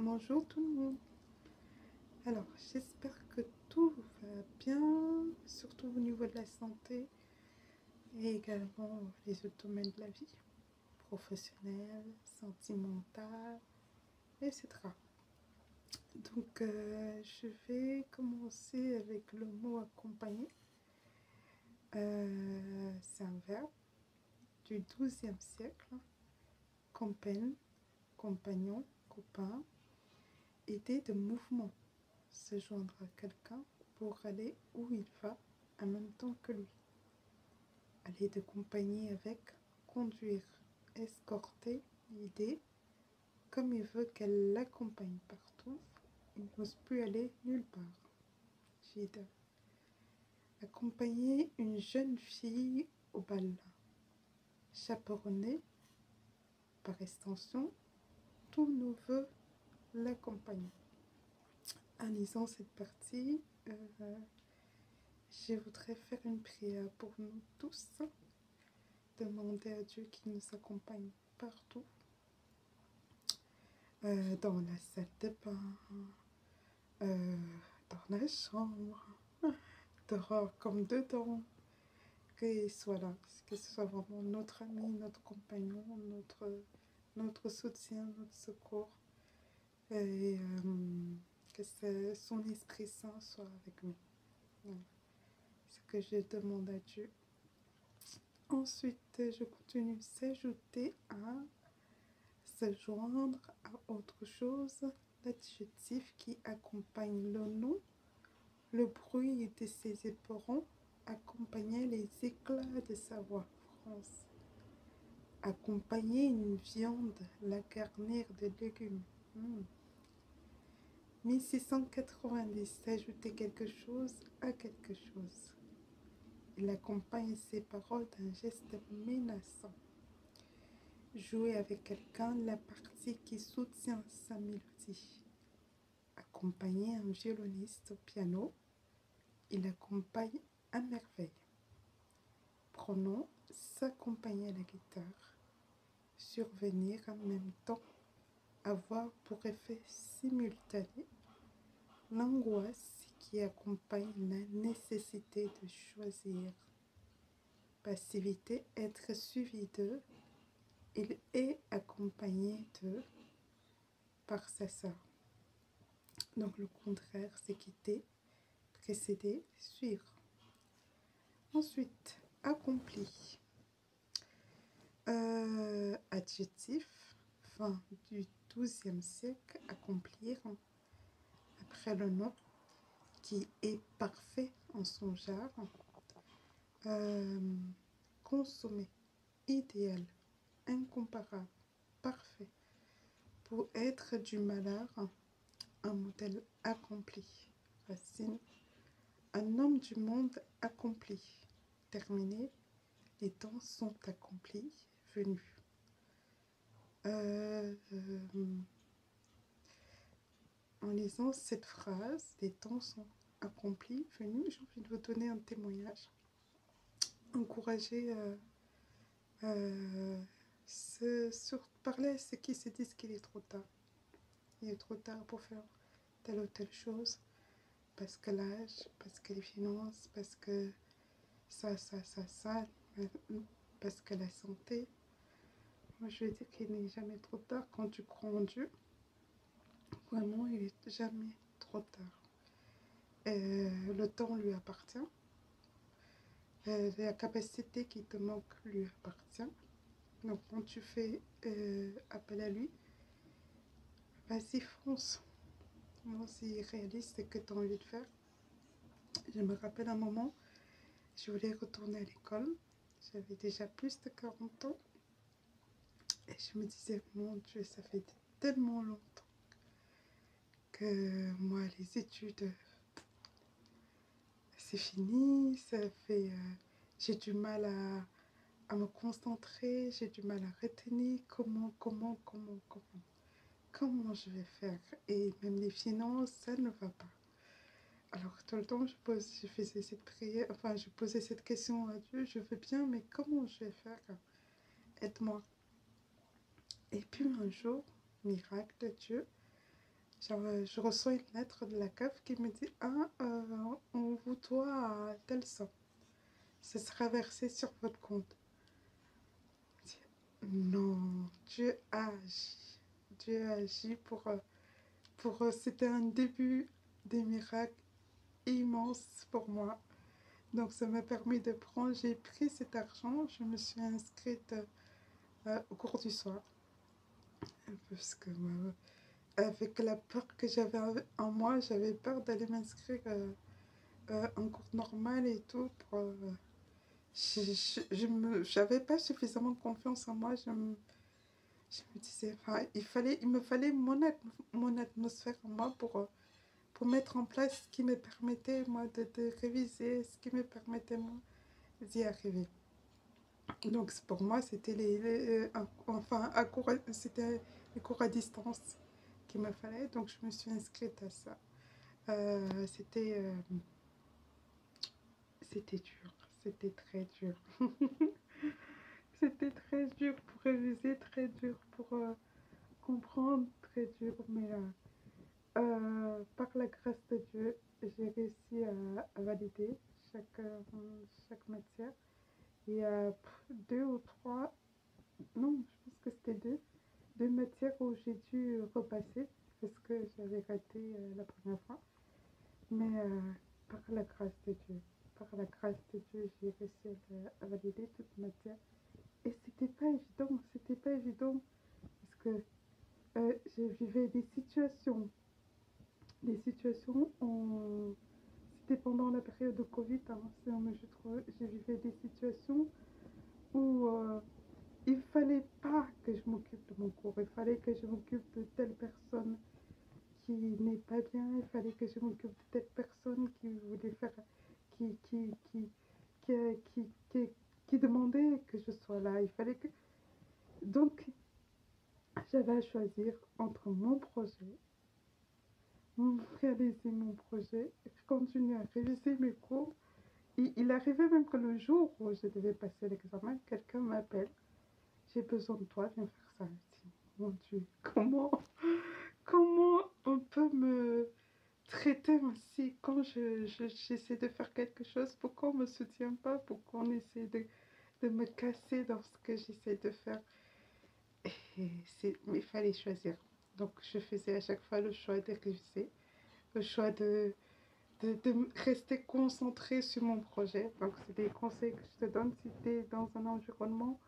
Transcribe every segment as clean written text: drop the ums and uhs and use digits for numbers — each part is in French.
Bonjour tout le monde. Alors, j'espère que tout va bien, surtout au niveau de la santé et également les autres domaines de la vie, professionnelle, sentimentale, etc. Donc, je vais commencer avec le mot accompagner. C'est un verbe du XIIe siècle. Compagne, compagnon, copain, idée de mouvement. Se joindre à quelqu'un pour aller où il va en même temps que lui. Aller de compagnie avec, conduire, escorter, guider, comme il veut qu'elle l'accompagne partout, il n'ose plus aller nulle part. Guide. Accompagner une jeune fille au bal. Chaperonner, par extension, tout neveu l'accompagne. En lisant cette partie, je voudrais faire une prière pour nous tous, demander à Dieu qu'il nous accompagne partout, dans la salle de bain, dans la chambre, dehors comme dedans, qu'il soit là, que ce soit vraiment notre ami, notre compagnon, notre soutien, notre secours, et que son Esprit Saint soit avec nous. Voilà. Ce que je demande à Dieu. Ensuite, je continue s'ajouter à, se joindre à autre chose, l'adjectif qui accompagne le nom, le bruit de ses éperons accompagnait les éclats de sa voix. France. Accompagner une viande, la garnir de légumes. 1690, ajouter quelque chose à quelque chose. Il accompagne ses paroles d'un geste menaçant. Jouer avec quelqu'un la partie qui soutient sa mélodie. Accompagner un violoniste au piano, il accompagne à merveille. Pronom, s'accompagner à la guitare. Survenir en même temps, avoir pour effet simultané l'angoisse qui accompagne la nécessité de choisir. Passivité, être suivi de, il est accompagné de, par sa sœur. Donc le contraire, c'est quitter, précéder, suivre. Ensuite, accompli. Adjectif, fin du XIIe siècle, accomplir, après le nom, qui est parfait en son genre. Consommer, idéal, incomparable, parfait. Pour être du malheur, un modèle accompli. Racine, un homme du monde accompli. Terminé, les temps sont accomplis, venus. En lisant cette phrase, les temps sont accomplis, venus, j'ai envie de vous donner un témoignage. Encourager, parler à ceux qui se disent qu'il est trop tard. Il est trop tard pour faire telle ou telle chose, parce que l'âge, parce que les finances, parce que ça, parce que la santé. Moi, je vais dire qu'il n'est jamais trop tard quand tu crois en Dieu. Vraiment, il n'est jamais trop tard. Le temps lui appartient. La capacité qui te manque lui appartient. Donc, quand tu fais appel à lui, vas-y, fonce. Moi, c'est réaliste ce que tu as envie de faire. Je me rappelle un moment, je voulais retourner à l'école. J'avais déjà plus de 40 ans. Et je me disais, mon Dieu, ça fait tellement longtemps que moi, les études, c'est fini. Ça fait, j'ai du mal à me concentrer, j'ai du mal à retenir comment je vais faire. Et même les finances, ça ne va pas. Alors tout le temps, je faisais cette prière, enfin je posais cette question à Dieu, je veux bien, mais comment je vais faire? Aide-moi. Et puis un jour, miracle de Dieu, Genre, je reçois une lettre de la CAF qui me dit: ah, on vous doit à telle somme. Ce sera versé sur votre compte. Non, Dieu a agi. Dieu a agi c'était un début des miracles immenses pour moi. Donc ça m'a permis de prendre, j'ai pris cet argent, je me suis inscrite au cours du soir. Parce que avec la peur que j'avais en moi, j'avais peur d'aller m'inscrire en cours normal et tout. J'avais pas suffisamment confiance en moi. Je me disais, enfin, il me fallait mon atmosphère en moi pour mettre en place ce qui me permettait, moi, de réviser, ce qui me permettait, moi, d'y arriver. Donc, pour moi, c'était enfin, c'était les cours à distance qu'il me fallait. Donc, je me suis inscrite à ça. Euh, c'était, euh, c'était dur. C'était très dur. C'était très dur pour réviser, très dur pour comprendre, très dur. Mais par la grâce de Dieu, j'ai réussi à valider chaque matière. Il y a deux ou trois, non, je pense que c'était deux matières où j'ai dû repasser parce que j'avais raté la première fois. Mais par la grâce de Dieu, par la grâce de Dieu, j'ai réussi à valider toute matière. Et c'était pas évident parce que je vivais des situations où c'était pendant la période de Covid, hein, je vivais des situations où il fallait pas que je m'occupe de mon cours, il fallait que je m'occupe de telle personne qui n'est pas bien, il fallait que je m'occupe de telle personne qui voulait faire, qui, qui, qui, qui, qui, qui, qui demandait que je sois là, il fallait que... Donc, j'avais à choisir entre mon projet, réaliser mon projet, continuer à réviser mes cours. Il arrivait même que le jour où je devais passer l'examen, quelqu'un m'appelle. J'ai besoin de toi, viens faire ça. Je dis, mon Dieu, comment on peut me traiter ainsi quand j'essaie de faire quelque chose? Pourquoi on ne me soutient pas? Pourquoi on essaie de me casser dans ce que j'essaie de faire? Mais il fallait choisir. Donc je faisais à chaque fois le choix de réussir, le choix de rester concentré sur mon projet. Donc c'est des conseils que je te donne si tu es dans un environnement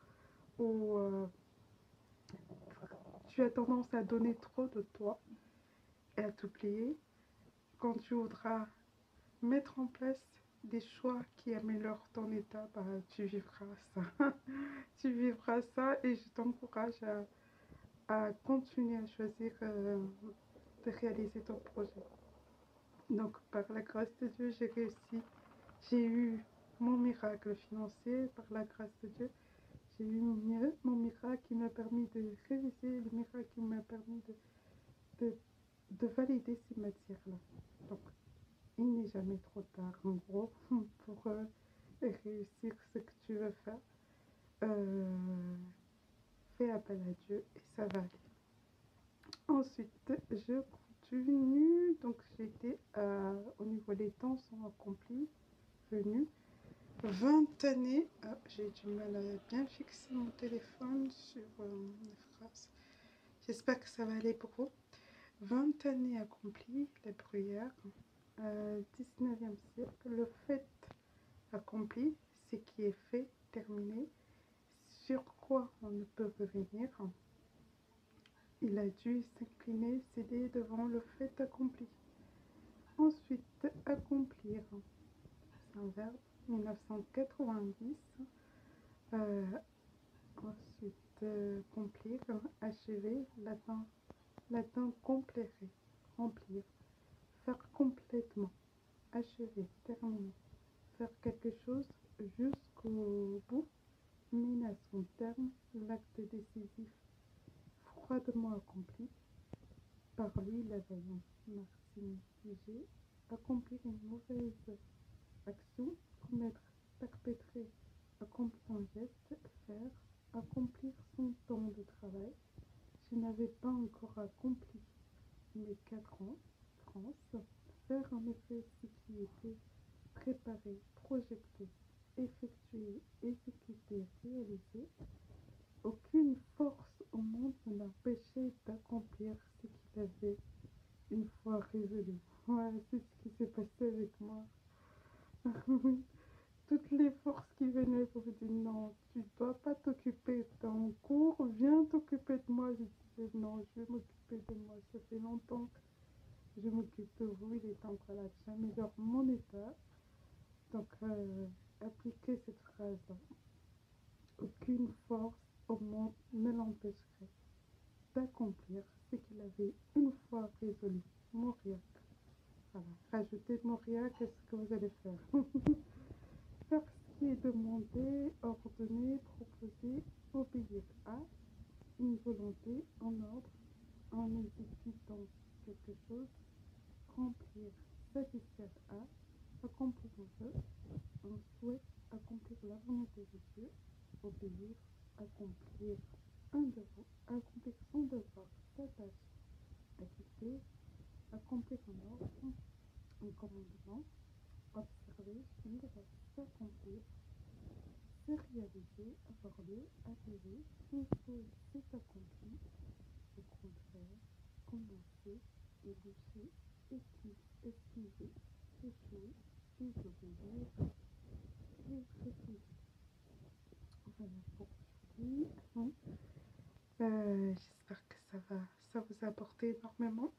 où tu as tendance à donner trop de toi et à t'oublier. Quand tu voudras mettre en place des choix qui améliorent ton état, bah, tu vivras ça. Tu vivras ça et je t'encourage à continuer à choisir de réaliser ton projet. Donc, par la grâce de Dieu, j'ai réussi. J'ai eu mon miracle financier, par la grâce de Dieu. J'ai eu mon miracle qui m'a permis de réviser, le miracle qui m'a permis de, de valider ces matières-là. Donc, il n'est jamais trop tard, en gros, pour réussir ce que tu veux faire. Fais appel à Dieu et ça va aller. Ensuite, je continue. Donc, j'étais au niveau des temps sont accomplis, venus. 20 années. Ah, j'ai du mal à bien fixer mon téléphone sur les phrases. J'espère que ça va aller pour vous. 20 années accomplies, la bruyère. 19e siècle, le fait accompli, ce qui est fait, terminé. Sur quoi on ne peut revenir. Il a dû s'incliner, céder devant le fait accompli. Ensuite, accomplir. C'est un verbe. 1990. Ensuite, accomplir, achever, latin complérer, remplir, faire complètement, achever, terminer, faire quelque chose jusqu'au bout, mener à son terme, l'acte décisif, froidement accompli, par lui la veille. Martine G. Accomplir une mauvaise action, commettre, perpétrer, accomplir un geste, faire, accomplir son temps de travail. Je n'avais pas encore accompli. mes 4 ans en France, faire en effet ce qui était préparé, projeté, effectué, exécuté, réalisé, aucune force au monde ne l'empêchait d'accomplir ce qu'il avait une fois résolu. Voilà, c'est ce qui s'est passé avec moi. Toutes les forces qui venaient pour me dire non, tu ne dois pas t'occuper de ton cours, viens t'occuper de moi. Je disais non, je vais m'occuper de moi. Ça fait longtemps que je m'occupe de vous. Il est temps que voilà, j'améliore mon état. Donc, appliquez cette phrase-là. Aucune force au monde ne l'empêcherait d'accomplir ce qu'il avait une fois résolu. Mauriac. Voilà. Rajoutez Mauriac à ce que vous allez faire. Faire ce qui est demandé, ordonné, proposé, obéir à une volonté en ordre, en exécutant quelque chose, remplir, satisfaire à, accomplir un vœu, un souhait, accomplir la volonté de Dieu, obéir, accomplir un devoir, accomplir son devoir, sa tâche, acquitter, accomplir un ordre, un commandement, observer, suivre, s'accomplir, se réaliser, avoir lieu, arriver, une chose s'est accomplie, au contraire, commencer, ébaucher, esquiver, échouer, désobéir, rétrécir. Voilà pour aujourd'hui. J'espère que ça va vous apporter énormément.